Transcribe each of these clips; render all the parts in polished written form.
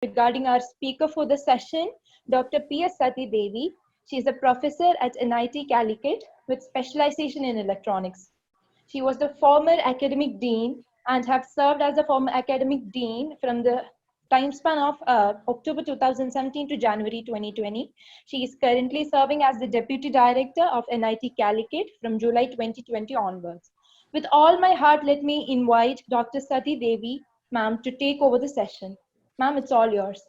regarding our speaker for the session, Dr. P.S. Sati Devi. She is a professor at NIT Calicut with specialization in electronics. She was the former academic dean and have served as a former academic dean from the time span of October 2017 to January 2020. She is currently serving as the deputy director of NIT Calicut from July 2020 onwards. With all my heart, let me invite Dr. Sati Devi, ma'am, to take over the session. Ma'am, it's all yours.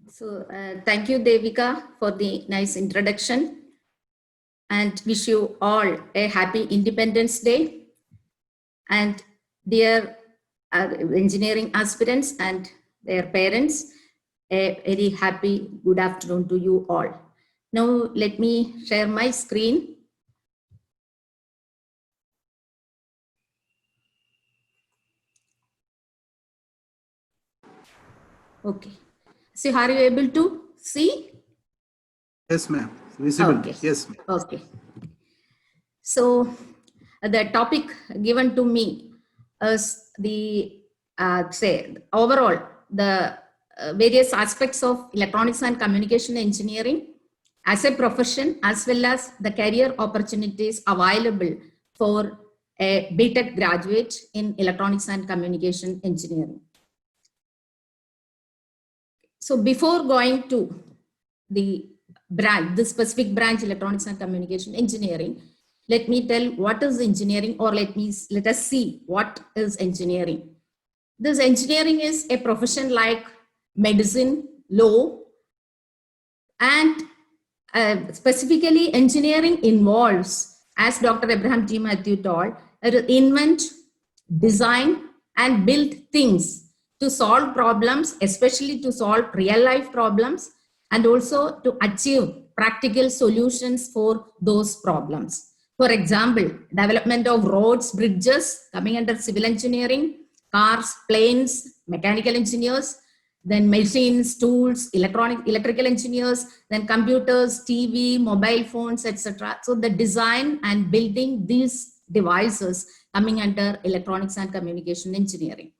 So thank you, Devika, for the nice introduction, and wish you all a happy Independence Day. And dear engineering aspirants and their parents, a very happy good afternoon to you all. Now let me share my screen. Okay. So are you able to see? Yes, ma'am. Visible. Okay. Yes, ma'am. Okay. So the topic given to me is the overall the various aspects of electronics and communication engineering as a profession, as well as the career opportunities available for a BTech graduate in electronics and communication engineering. So before going to the branch, the specific branch, electronics and communication engineering, let me tell what is engineering, or let us see what is engineering. This engineering is a profession like medicine, law, and specifically engineering involves, as Dr. Abraham T. Matthew told, invent, design, and build things to solve problems, especially to solve real life problems, and also to achieve practical solutions for those problems. For example, development of roads, bridges coming under civil engineering, cars, planes, mechanical engineers, then machines, tools, electrical engineers, then computers, TV, mobile phones, etc. So the design and building these devices coming under electronics and communication engineering.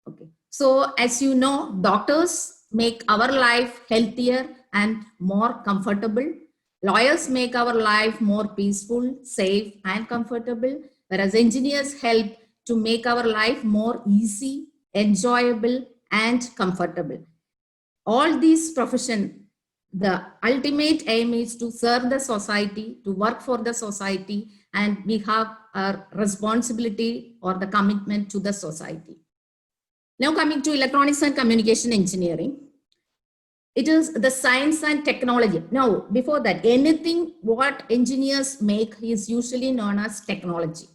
Okay. So as you know, doctors make our life healthier and more comfortable. Lawyers make our life more peaceful, safe, and comfortable, whereas engineers help to make our life more easy, enjoyable, and comfortable. All these professions, the ultimate aim is to serve the society, to work for the society, and we have a responsibility or the commitment to the society. Now coming to electronics and communication engineering, it is the science and technology. Now, before that, anything what engineers make is usually known as technology.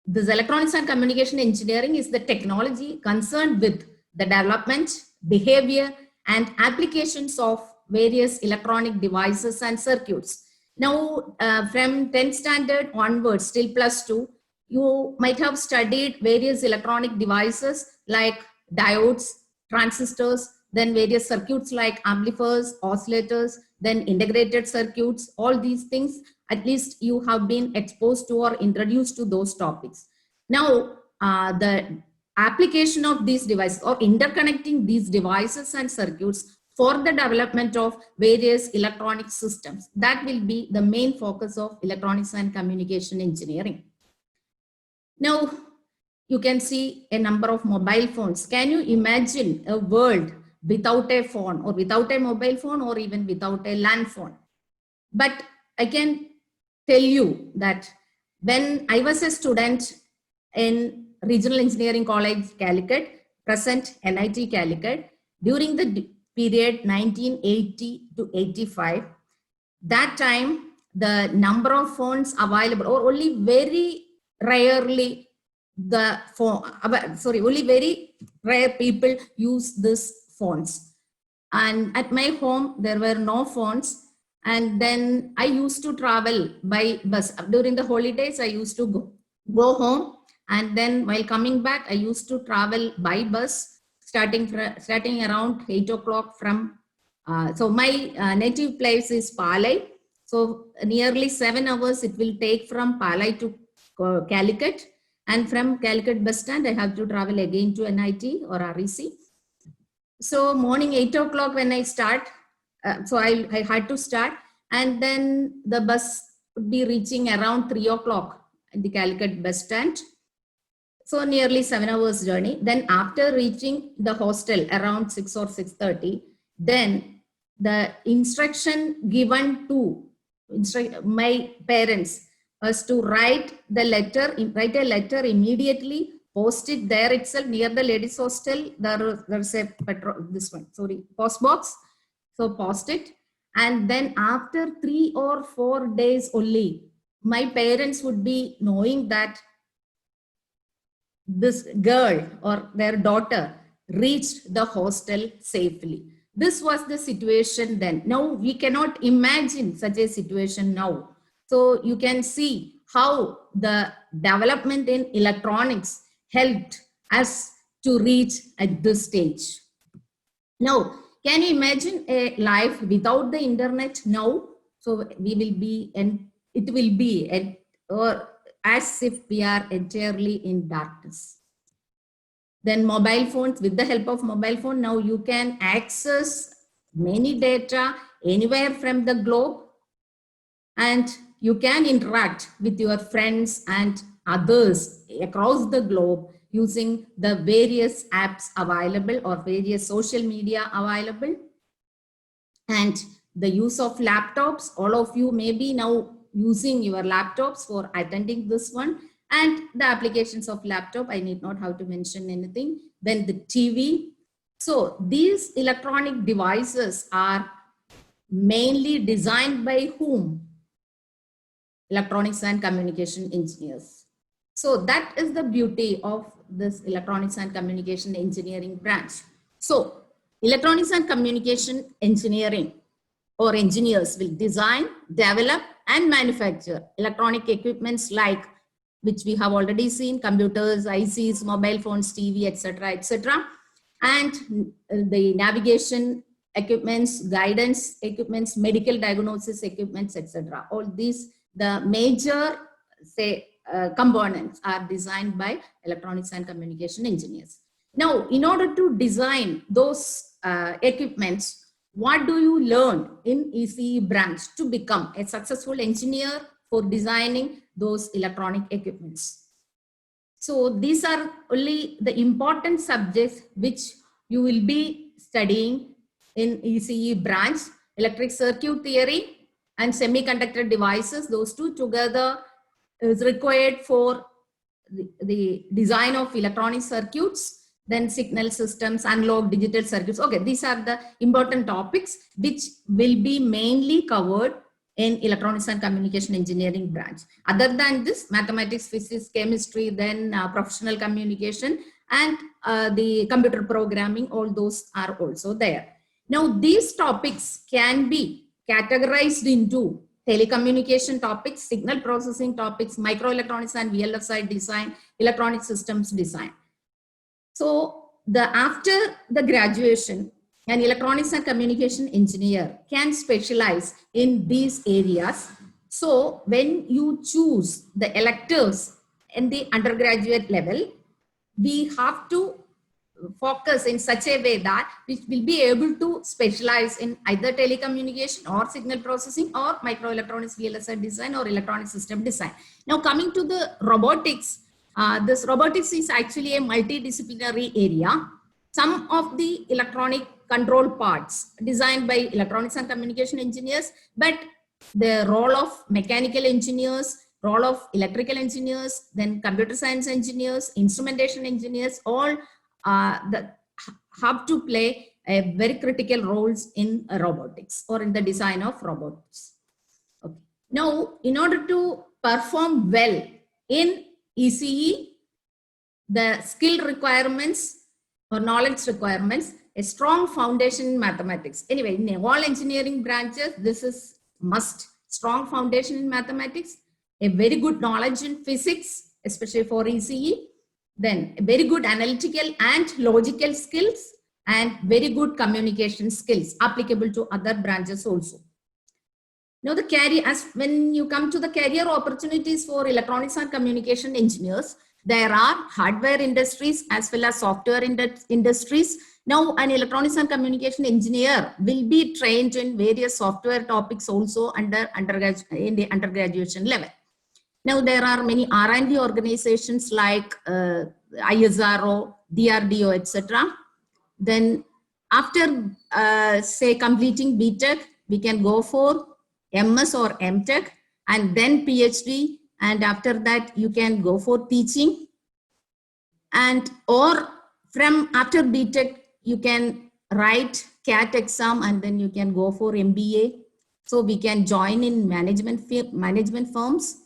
This electronics and communication engineering is the technology concerned with the development, behavior, and applications of various electronic devices and circuits. Now, from 10th standard onwards till +2, you might have studied various electronic devices like diodes, transistors, then various circuits like amplifiers, oscillators, then integrated circuits. All these things, at least you have been exposed to or introduced to those topics. Now, the application of these devices or interconnecting these devices and circuits for the development of various electronic systems, that will be the main focus of electronics and communication engineering. Now, you can see a number of mobile phones. Can you imagine a world without a phone, or without a mobile phone, or even without a land phone? But I can tell you that when I was a student in Regional Engineering College, Calicut, present NIT Calicut, during the period 1980 to 85, that time the number of phones available, or only very rarely the phone, only very rare people use these phones. And at my home, there were no phones. And then I used to travel by bus. During the holidays, I used to go home. And then while coming back, I used to travel by bus, starting around 8 o'clock from, so my native place is Palai. So nearly 7 hours it will take from Palai to Calicut. And from Calicut bus stand, I have to travel again to NIT or REC. So morning 8 o'clock when I start, so I had to start, and then the bus would be reaching around 3 o'clock at the Calicut bus stand. So nearly 7 hours journey. Then after reaching the hostel around 6 or 6:30, then the instruction given to my parents was to write a letter immediately, post it there itself near the ladies hostel. There's a post box. So post it. And then after 3 or 4 days only, my parents would be knowing that this girl or their daughter reached the hostel safely. This was the situation then. Now we cannot imagine such a situation now. So you can see how the development in electronics helped us to reach at this stage. Now, can you imagine a life without the internet now? So we will be, and it will be, or as if we are entirely in darkness. Then mobile phones, with the help of mobile phone, now you can access many data anywhere from the globe, and you can interact with your friends and others across the globe using the various apps available or various social media available. And the use of laptops, all of you may be now using your laptops for attending this one, and the applications of laptop, I need not have to mention anything. Then the TV. So these electronic devices are mainly designed by whom? Electronics and communication engineers. So that is the beauty of this electronics and communication engineering branch. So electronics and communication engineering or engineers will design, develop, and manufacture electronic equipments like, which we have already seen, computers, ICs, mobile phones, TV, etc., etc., and the navigation equipments, guidance equipments, medical diagnosis equipments, etc. All these, the major, say, components are designed by electronics and communication engineers. Now, in order to design those equipments, what do you learn in ECE branch to become a successful engineer for designing those electronic equipments? So these are only the important subjects which you will be studying in ECE branch: electric circuit theory and semiconductor devices. Those two together is required for the design of electronic circuits. Then signal systems, analog, digital circuits. Okay, these are the important topics which will be mainly covered in electronics and communication engineering branch. Other than this, mathematics, physics, chemistry, then professional communication, and the computer programming, all those are also there. Now, these topics can be categorized into telecommunication topics, signal processing topics, microelectronics and VLSI design, electronic systems design. So after the graduation, an electronics and communication engineer can specialize in these areas. So when you choose the electives in the undergraduate level, we have to focus in such a way that we will be able to specialize in either telecommunication or signal processing or microelectronics, VLSI design, or electronic system design. Now coming to the robotics, this robotics is actually a multidisciplinary area. Some of the electronic control parts designed by electronics and communication engineers, but the role of mechanical engineers, role of electrical engineers, then computer science engineers, instrumentation engineers, all have to play a very critical roles in robotics or in the design of robots. Okay. Now, in order to perform well in ECE, the skill requirements or knowledge requirements, a strong foundation in mathematics. Anyway, in all engineering branches, this is must. Strong foundation in mathematics, a very good knowledge in physics, especially for ECE, then very good analytical and logical skills, and very good communication skills applicable to other branches also. Now the career, as when you come to the career opportunities for electronics and communication engineers, There are hardware industries as well as software industries. Now, an electronics and communication engineer will be trained in various software topics also in the undergraduation level. Now, there are many R&D organizations like ISRO, DRDO, etc. Then after, say, completing BTech, we can go for MS or MTech and then PhD. And after that, you can go for teaching. And or from after BTech, you can write CAT exam and then you can go for MBA. So we can join in management firms.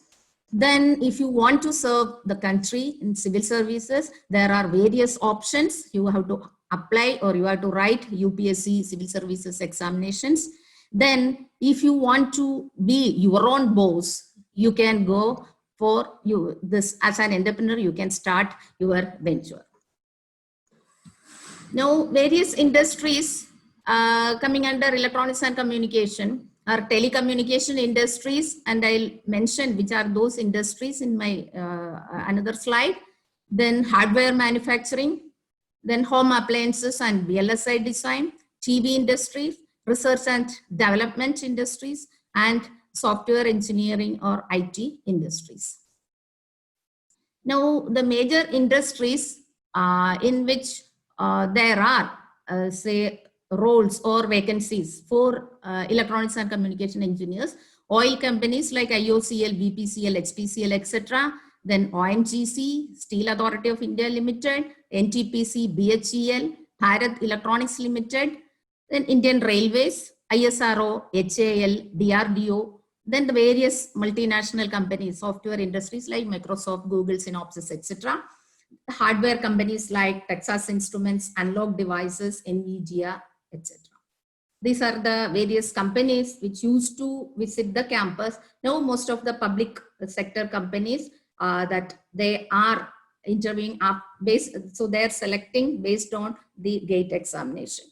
Then if you want to serve the country in civil services, there are various options. You have to apply or you have to write UPSC civil services examinations. Then if you want to be your own boss, you can go for this as an entrepreneur, you can start your venture. Now, various industries coming under electronics and communication are telecommunication industries, and I'll mention which are those industries in my another slide. Then hardware manufacturing, then home appliances and VLSI design, TV industry, research and development industries, and software engineering or IT industries. Now, the major industries in which there are, say, roles or vacancies for electronics and communication engineers, oil companies like IOCL, BPCL, HPCL, etc. Then ONGC, Steel Authority of India Limited, NTPC, BHEL, Bharat Electronics Limited, then Indian Railways, ISRO, HAL, DRDO, then the various multinational companies, software industries like Microsoft, Google, Synopsys, etc. Hardware companies like Texas Instruments, Analog Devices, NVIDIA, etc. These are the various companies which used to visit the campus. Now, most of the public sector companies that they are interviewing up based, so they are selecting based on the GATE examination.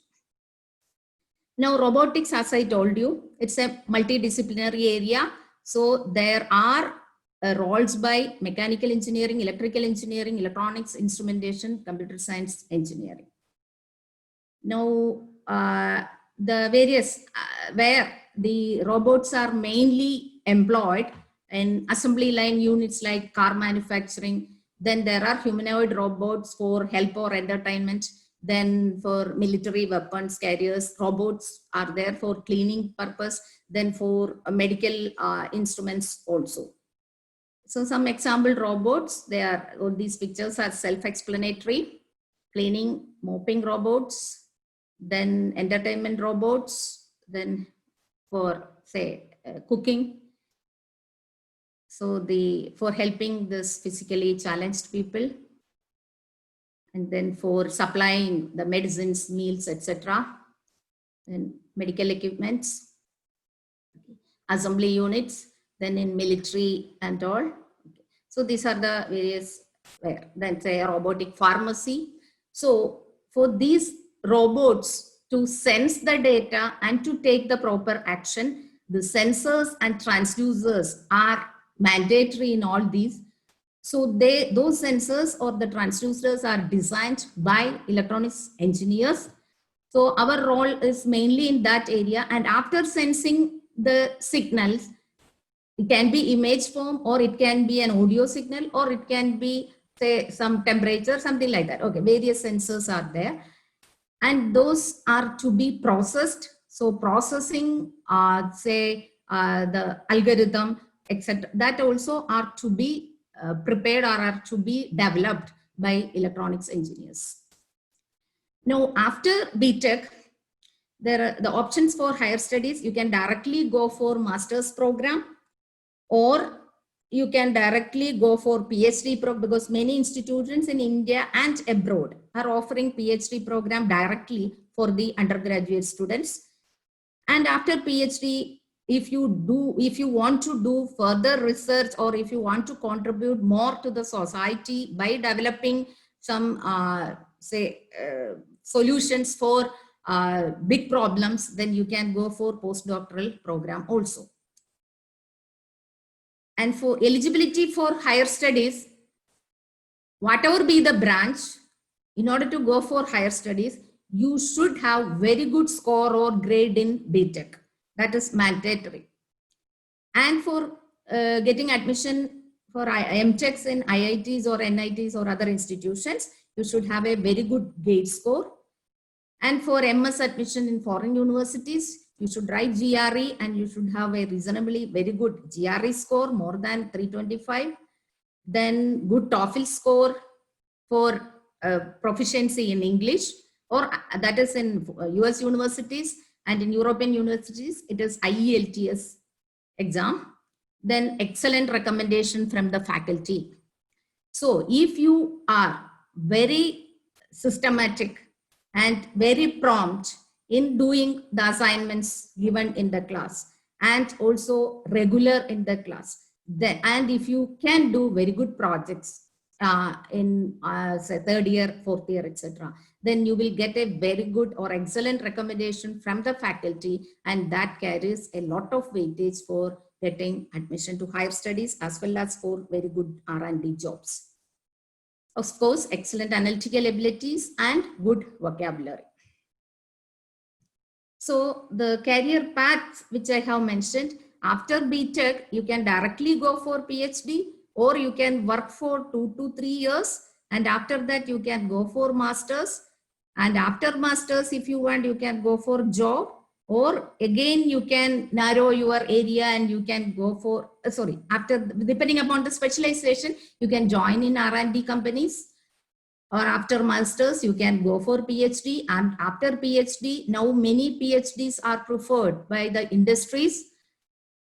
Now, robotics, as I told you, it's a multidisciplinary area. So there are roles by mechanical engineering, electrical engineering, electronics, instrumentation, computer science engineering. Now, the various where the robots are mainly employed in assembly line units like car manufacturing. Then there are humanoid robots for help or entertainment. Then for military weapons carriers, robots are there for cleaning purpose. Then for medical instruments also. So some example robots, these pictures are self-explanatory. Cleaning, mopping robots, then entertainment robots, then for say cooking. So for helping this physically challenged people. And then for supplying the medicines, meals, etc. Then medical equipments, assembly units, then in military and all. So these are the various, then say robotic pharmacy. So for these robots to sense the data and to take the proper action, the sensors and transducers are mandatory in all these. So those sensors or the transducers are designed by electronics engineers. So our role is mainly in that area. And after sensing the signals, it can be image form or it can be an audio signal or it can be say some temperature, something like that. Okay, various sensors are there. And those are to be processed. So processing, say the algorithm, etc. That also are to be prepared or are to be developed by electronics engineers. Now, after BTech, there are the options for higher studies. You can directly go for master's program or you can directly go for PhD program because many institutions in India and abroad are offering PhD program directly for the undergraduate students. And after PhD, if you want to do further research or if you want to contribute more to the society by developing some solutions for big problems, then you can go for postdoctoral program also. And for eligibility for higher studies, whatever be the branch, in order to go for higher studies, you should have very good score or grade in BTech. That is mandatory. And for getting admission for MTechs in IITs or NITs or other institutions, you should have a very good GATE score. And for MS admission in foreign universities, you should write GRE and you should have a reasonably very good GRE score, more than 325. Then good TOEFL score for proficiency in English, or that is in US universities, and in European universities, it is IELTS exam. Then excellent recommendation from the faculty. So if you are very systematic and very prompt in doing the assignments given in the class and also regular in the class, and if you can do very good projects in say third year, fourth year, etc., then you will get a very good or excellent recommendation from the faculty, and that carries a lot of weightage for getting admission to higher studies as well as for very good R&D jobs. Of course, excellent analytical abilities and good vocabulary. So the career paths which I have mentioned, after BTech, you can directly go for PhD, or you can work for 2 to 3 years. And after that, you can go for masters. And after masters, if you want, you can go for job, or again, you can narrow your area and you can go for, after, depending upon the specialization, you can join in R&D companies. Or after masters, you can go for PhD. And after PhD, now many PhDs are preferred by the industries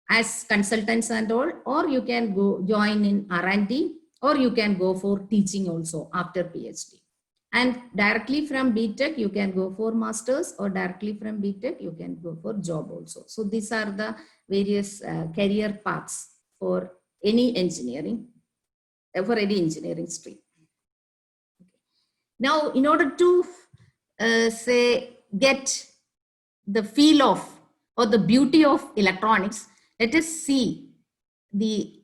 as consultants and all, or you can go join in R&D, or you can go for teaching also after PhD. And directly from BTech, you can go for masters, or directly from BTech, you can go for job also. So these are the various career paths for any engineering, stream. Now, in order to get the feel of or the beauty of electronics, let us see the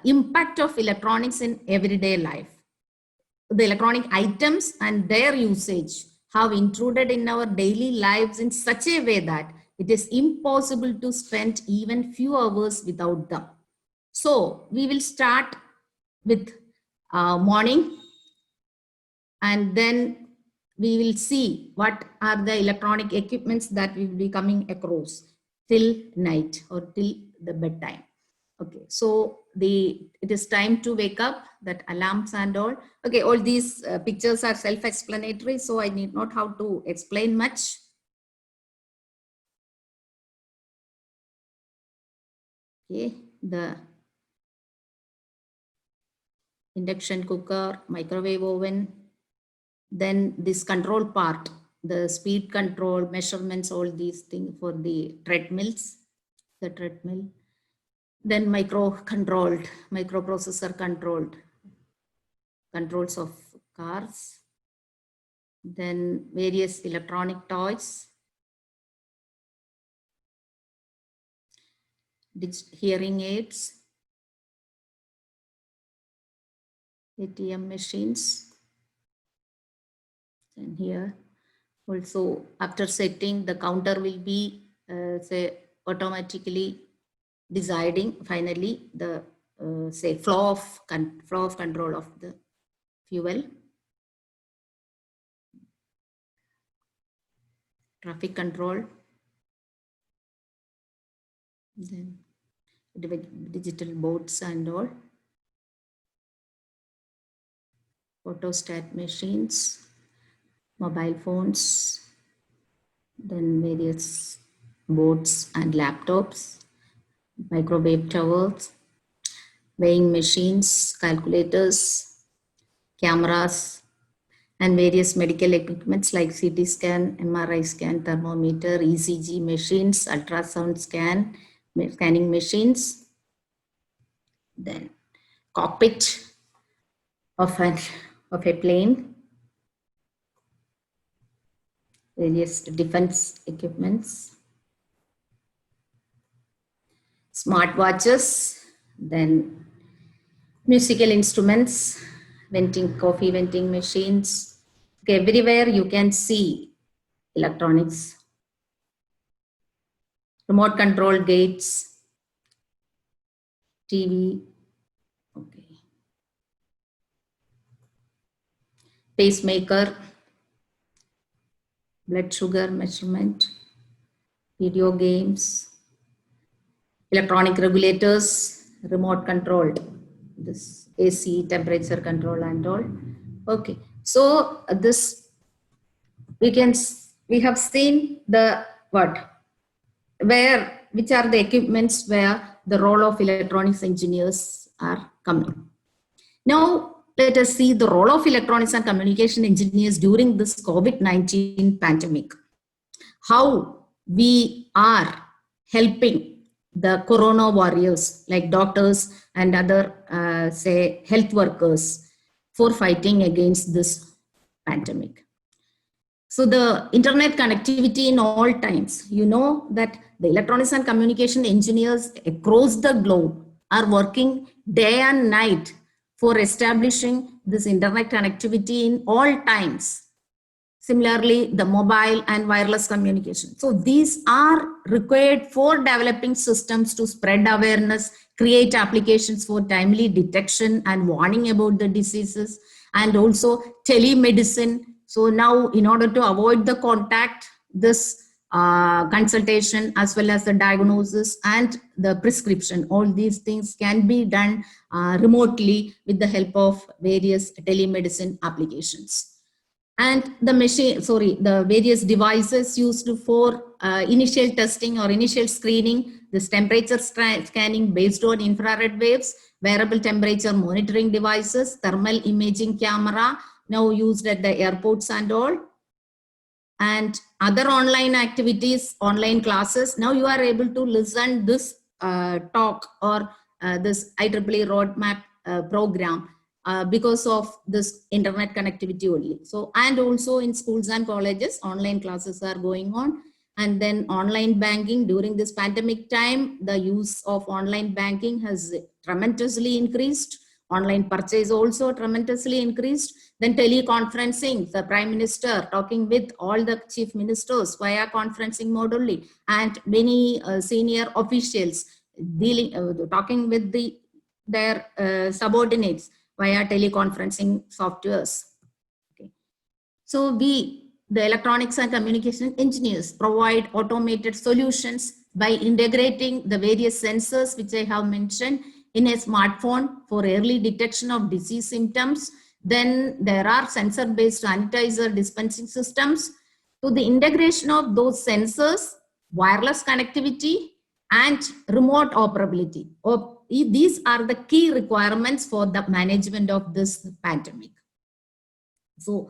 impact of electronics in everyday life. The electronic items and their usage have intruded in our daily lives in such a way that it is impossible to spend even few hours without them. So we will start with morning, and then we will see what are the electronic equipments that we will be coming across till night or till the bedtime. Okay, so it is time to wake up, that alarms and all. Okay, all these pictures are self-explanatory, so I need not have to explain much. Okay, the induction cooker, microwave oven, then this control part, the speed control, measurements, all these things for the treadmills, the treadmill. Then microprocessor controlled controls of cars. Then various electronic toys, hearing aids, ATM machines. And here also, after setting, the counter will be say automatically deciding finally the say flow of control of the fuel. Traffic control, then digital boards and all, photostat machines, mobile phones, then various boards and laptops, microwave towers, weighing machines, calculators, cameras, and various medical equipments like CT scan, MRI scan, thermometer, ECG machines, ultrasound scanning machines, then cockpit of a plane, various defense equipments, smartwatches, then Musical instruments, vending, coffee vending machines. Okay, everywhere you can see electronics. Remote control gates, TV. Okay. Pacemaker, blood sugar measurement, video games, electronic regulators, remote controlled, this AC, temperature control and all. Okay, so this we have seen the what, where, which are the equipments where the role of electronics engineers are coming. Now, let us see the role of electronics and communication engineers during this COVID-19 pandemic. How we are helping the corona warriors like doctors and other, say, health workers for fighting against this pandemic. So the internet connectivity in all times, you know that the electronics and communication engineers across the globe are working day and night for establishing this internet connectivity in all times. Similarly, the mobile and wireless communication. So these are required for developing systems to spread awareness, create applications for timely detection and warning about the diseases, and also telemedicine. So now, in order to avoid the contact, this consultation as well as the diagnosis and the prescription, all these things can be done remotely with the help of various telemedicine applications. And the various devices used for initial testing or initial screening, this temperature scanning based on infrared waves, wearable temperature monitoring devices, thermal imaging camera, now used at the airports and all, and other online activities, online classes. Now you are able to listen this talk or this IEEE roadmap program because of this internet connectivity only. So, and also in schools and colleges, online classes are going on. And then online banking during this pandemic time, the use of online banking has tremendously increased. Online purchase also tremendously increased. Then teleconferencing, the Prime Minister talking with all the chief ministers via conferencing mode only, and many senior officials dealing, talking with their subordinates via teleconferencing softwares. Okay. So the electronics and communication engineers provide automated solutions by integrating the various sensors which I have mentioned in a smartphone for early detection of disease symptoms. Then there are sensor-based sanitizer dispensing systems. So the integration of those sensors, wireless connectivity, and remote operability. These are the key requirements for the management of this pandemic. So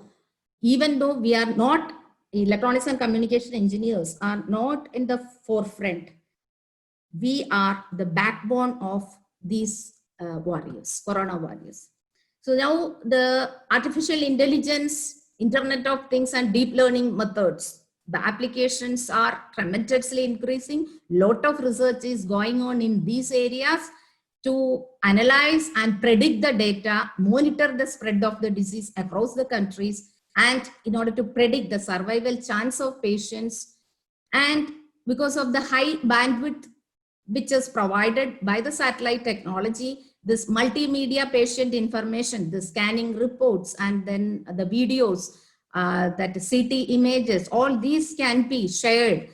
even though we are not, electronics and communication engineers are not in the forefront, we are the backbone of these warriors, corona warriors. So now the artificial intelligence, Internet of Things and deep learning methods, the applications are tremendously increasing. Lot of research is going on in these areas to analyze and predict the data, monitor the spread of the disease across the countries, and in order to predict the survival chance of patients. And because of the high bandwidth which is provided by the satellite technology, this multimedia patient information, the scanning reports, and then the videos, that CT images, all these can be shared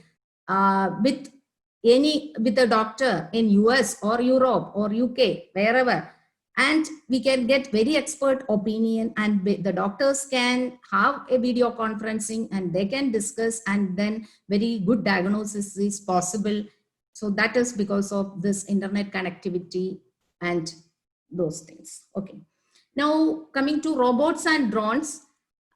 with a doctor in US or Europe or UK, wherever, and we can get very expert opinion, and the doctors can have a video conferencing and they can discuss, and then very good diagnosis is possible. So that is because of this internet connectivity and those things. Okay. Now coming to robots and drones,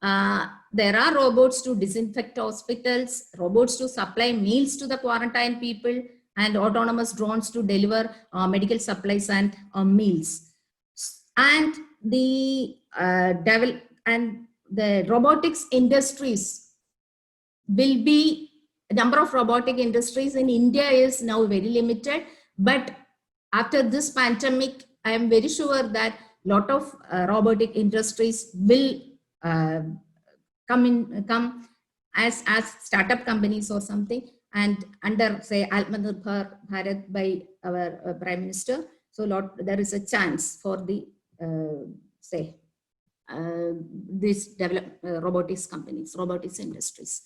there are robots to disinfect hospitals, robots to supply meals to the quarantine people, and autonomous drones to deliver medical supplies and meals. And the robotics industries will be, number of robotic industries in India is now very limited, but after this pandemic, I am very sure that lot of robotic industries will come as startup companies or something, and under say Atmanirbhar Bharat by our Prime Minister. So there is a chance for the say these robotics companies, robotics industries.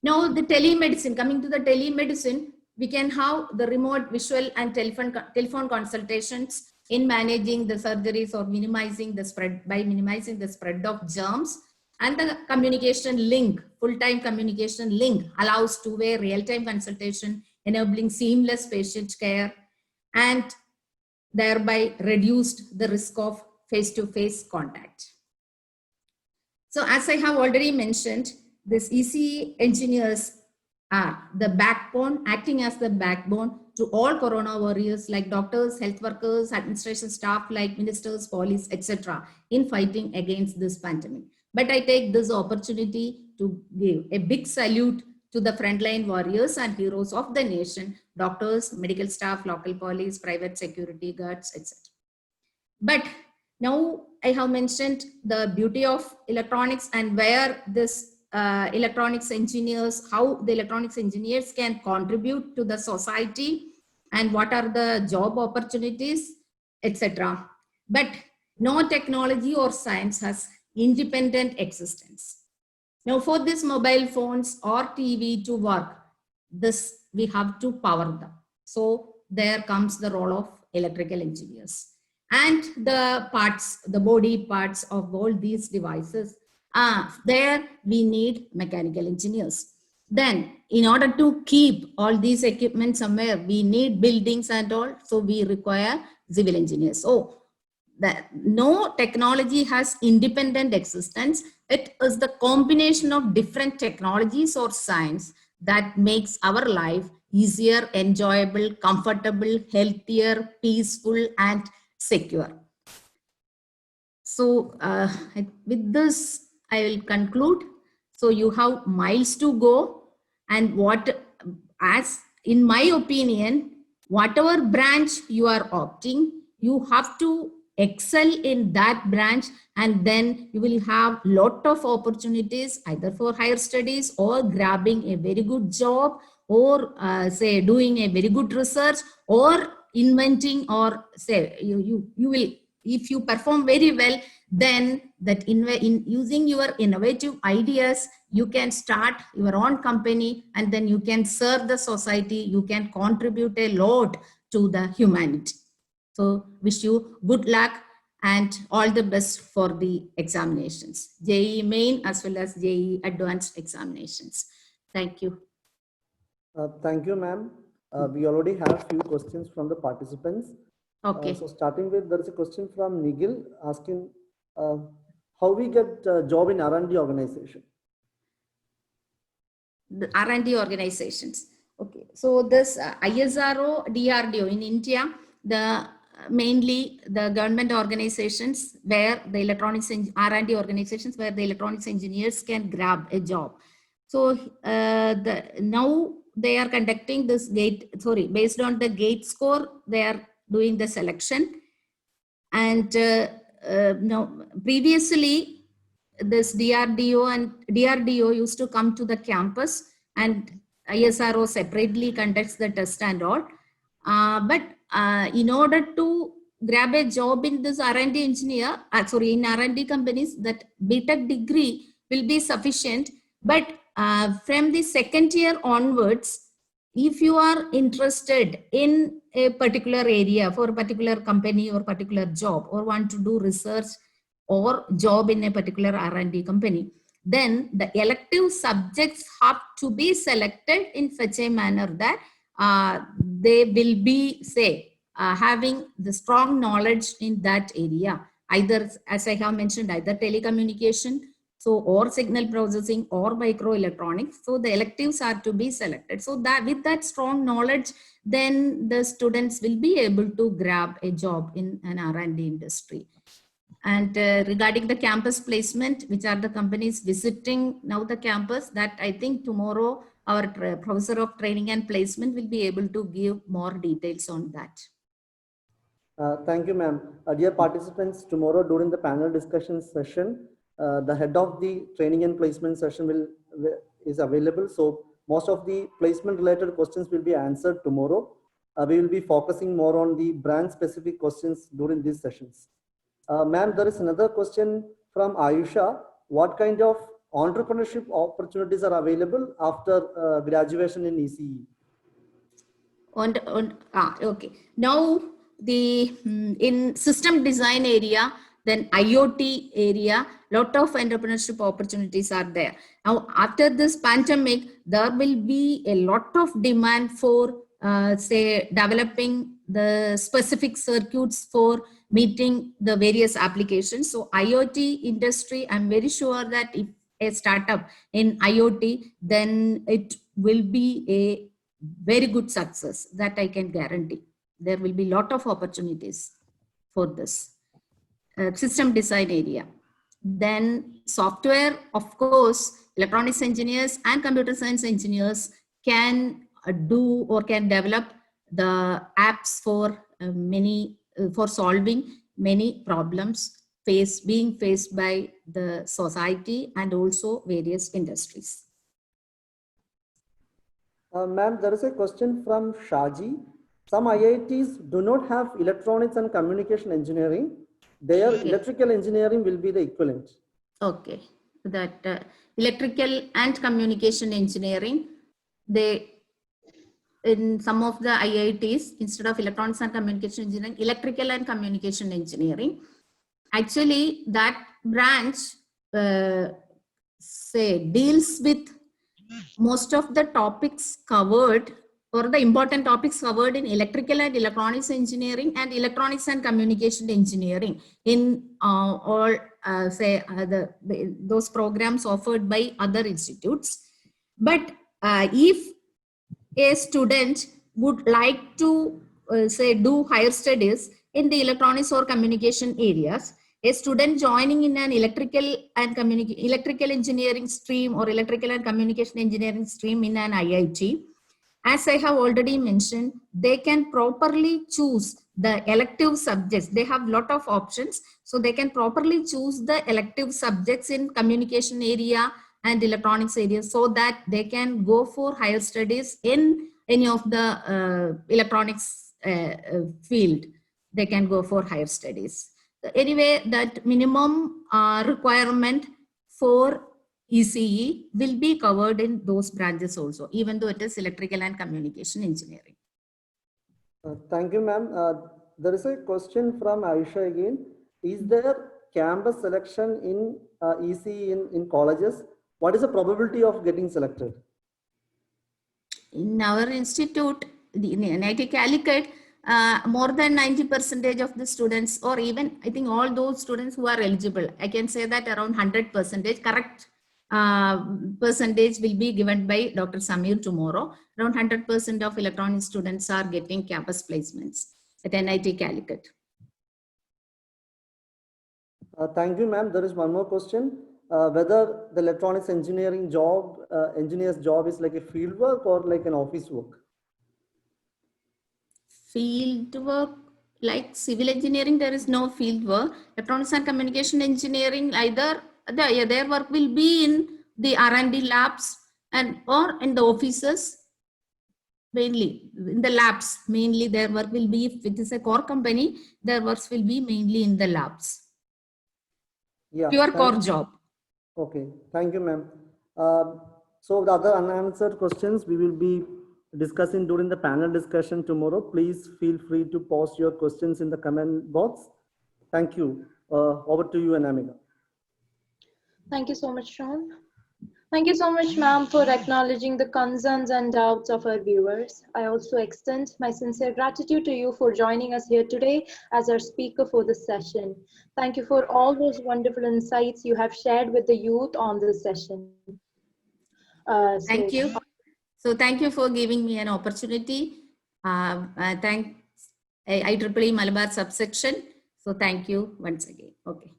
Now the telemedicine, coming to the telemedicine, we can have the remote visual and telephone consultations in managing the surgeries or minimizing the spread, by minimizing the spread of germs. And the communication link, full-time communication link allows two-way real-time consultation, enabling seamless patient care and thereby reduced the risk of face-to-face contact. So as I have already mentioned, these ECE engineers are the backbone, acting as the backbone to all corona warriors like doctors, health workers, administration staff like ministers, police, etc. in fighting against this pandemic. But I take this opportunity to give a big salute to the frontline warriors and heroes of the nation, doctors, medical staff, local police, private security guards, etc. But now I have mentioned the beauty of electronics and where this electronics engineers, how the electronics engineers can contribute to the society and what are the job opportunities, etc. But no technology or science has independent existence. Now for these mobile phones or TV to work, this we have to power them. So there comes the role of electrical engineers. And the parts, the body parts of all these devices, there we need mechanical engineers. Then in order to keep all these equipment somewhere, we need buildings and all, so we require civil engineers. So that no technology has independent existence. It is the combination of different technologies or science that makes our life easier, enjoyable, comfortable, healthier, peaceful, and secure. So with this, I will conclude. So you have miles to go, and what, as in my opinion, whatever branch you are opting, you have to excel in that branch, and then you will have lot of opportunities either for higher studies or grabbing a very good job, or say doing a very good research, or inventing, or say you will, if you perform very well, then that in using your innovative ideas, you can start your own company, and then you can serve the society, you can contribute a lot to the humanity. So wish you good luck and all the best for the examinations, JEE main as well as JEE advanced examinations. Thank you. Thank you, ma'am. We already have few questions from the participants. Okay. So starting with, there is a question from Nigel asking how we get a job in R&D organization. The R&D organizations. Okay. So this ISRO, DRDO in India, the mainly the government organizations where the electronics R&D organizations where the electronics engineers can grab a job. So now they are conducting this based on the GATE score, they are doing the selection. And now previously this DRDO used to come to the campus, and ISRO separately conducts the test and all. But in order to grab a job in this R&D engineer, in R&D companies, that BTech degree will be sufficient. But from the second year onwards, if you are interested in a particular area for a particular company or particular job, or want to do research or job in a particular R&D company, then the elective subjects have to be selected in such a manner that they will be, say, having the strong knowledge in that area, either, as I have mentioned, either telecommunication, so or signal processing or microelectronics. So the electives are to be selected. So that with that strong knowledge, then the students will be able to grab a job in an R&D industry. And regarding the campus placement, which are the companies visiting now the campus, that I think tomorrow our professor of training and placement will be able to give more details on that. Thank you, ma'am. Dear participants, tomorrow during the panel discussion session, the head of the training and placement session is available. So most of the placement related questions will be answered tomorrow. We will be focusing more on the brand specific questions during these sessions. Ma'am, there is another question from Ayusha. What kind of entrepreneurship opportunities are available after graduation in ECE? Okay. Now in system design area, then IoT area, lot of entrepreneurship opportunities are there. Now after this pandemic, there will be a lot of demand for say developing the specific circuits for meeting the various applications. So IoT industry, I'm very sure that if a startup in IoT, then it will be a very good success, that I can guarantee. There will be a lot of opportunities for this system design area. Then software, of course, electronics engineers and computer science engineers can do or can develop the apps for for solving many problems being faced by the society and also various industries. Ma'am, there is a question from Shaji. Some IITs do not have electronics and communication engineering. Their electrical engineering will be the equivalent. Okay, that electrical and communication engineering, they in some of the IITs, instead of electronics and communication engineering, electrical and communication engineering. Actually, that branch say deals with most of the topics covered, or the important topics covered in electrical and electronics engineering and electronics and communication engineering in all those programs offered by other institutes. But if a student would like to say do higher studies in the electronics or communication areas, a student joining in an electrical engineering stream or electrical and communication engineering stream in an IIT, as I have already mentioned, they can properly choose the elective subjects. They have a lot of options, so they can properly choose the elective subjects in communication area and electronics area, so that they can go for higher studies in any of the electronics field. They can go for higher studies. Anyway, that minimum requirement for ECE will be covered in those branches also, even though it is electrical and communication engineering. Thank you, ma'am. There is a question from Aisha again. Is there campus selection in ECE in colleges? What is the probability of getting selected? In our institute, in NIT Calicut, more than 90% of the students, or even I think all those students who are eligible, I can say that around 100% correct percentage will be given by Dr. Samir tomorrow. Around 100% of electronics students are getting campus placements at NIT Calicut. Thank you, ma'am. There is one more question. Whether the electronics engineering job, engineer's job is like a field work or like an office work? Field work, like civil engineering, there is no field work. Electronics and communication engineering, either their work will be in the R&D labs and or in the offices. Mainly in the labs, mainly their work will be, if it is a core company, their works will be mainly in the labs. Yeah, pure core job. Okay, thank you, ma'am. So the other unanswered questions we will be discussing during the panel discussion tomorrow. Please feel free to post your questions in the comment box. Thank you. Over to you, Anamika. Thank you so much, Sean. Thank you so much, ma'am, for acknowledging the concerns and doubts of our viewers. I also extend my sincere gratitude to you for joining us here today as our speaker for this session. Thank you for all those wonderful insights you have shared with the youth on this session. Thank you. So thank you for giving me an opportunity. Thank IEEE Malabar subsection. So thank you once again. Okay.